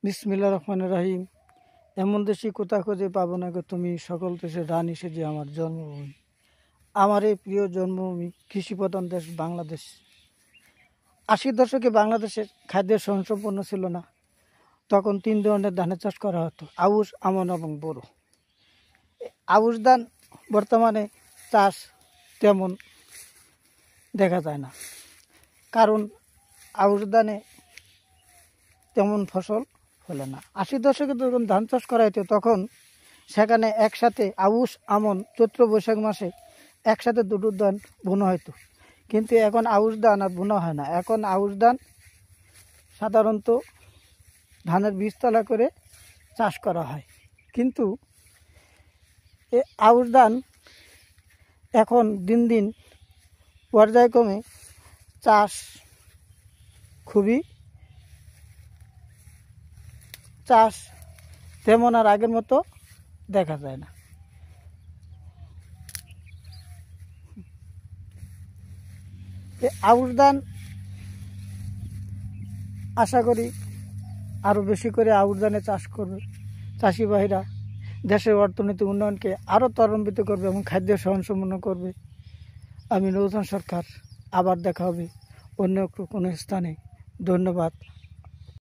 বিসমিল্লাহির রহমানির রহিম। এমন দেশে কোথা খুঁজে পাবো না গো তুমি, সকল দেশের রানী সেজে আমার জন্মভূমি। আমার এই প্রিয় জন্মভূমি কৃষিপ্রধান দেশ বাংলাদেশ। 80 দশকে বাংলাদেশের খাদ্যের স্বয়ংসম্পূর্ণ ছিল না। তখন 3 ধরনের ধানের চাষ করা হতো: আউশ, আমন এবং বোরো। আউশ ধান বর্তমানে চাষ তেমন দেখা যায় না, কারণ আউশ ধানে তেমন ফসল ফলে না। 80 দশকে যখন ধান চাষ করা হতো তখন সেখানে একসাথে আউশ, আমন চৈত্র বৈশাখ মাসে একসাথে দুটো ধান বোনা হতো। কিন্তু এখন আউশ ধান আর বোনা হয় না। এখন আউশ ধান সাধারণত ধানের বীজতলা করে চাষ করা হয়। কিন্তু এই আউশ ধান এখন দিন দিন পর্যায়ক্রমে চাষ তেমন আর আগের মতো দেখা যায় না। এই আউশ ধান আশা করি আরও বেশি করে আউশ ধানে চাষ করবে চাষি ভাইরা, দেশের অর্থনৈতিক উন্নয়নকে আরও ত্বরান্বিত করবে এবং খাদ্য স্বয়ংসম্পূর্ণ করবে। আমি নূতন সরকার, আবার দেখা হবে অন্য কোনো স্থানে। ধন্যবাদ।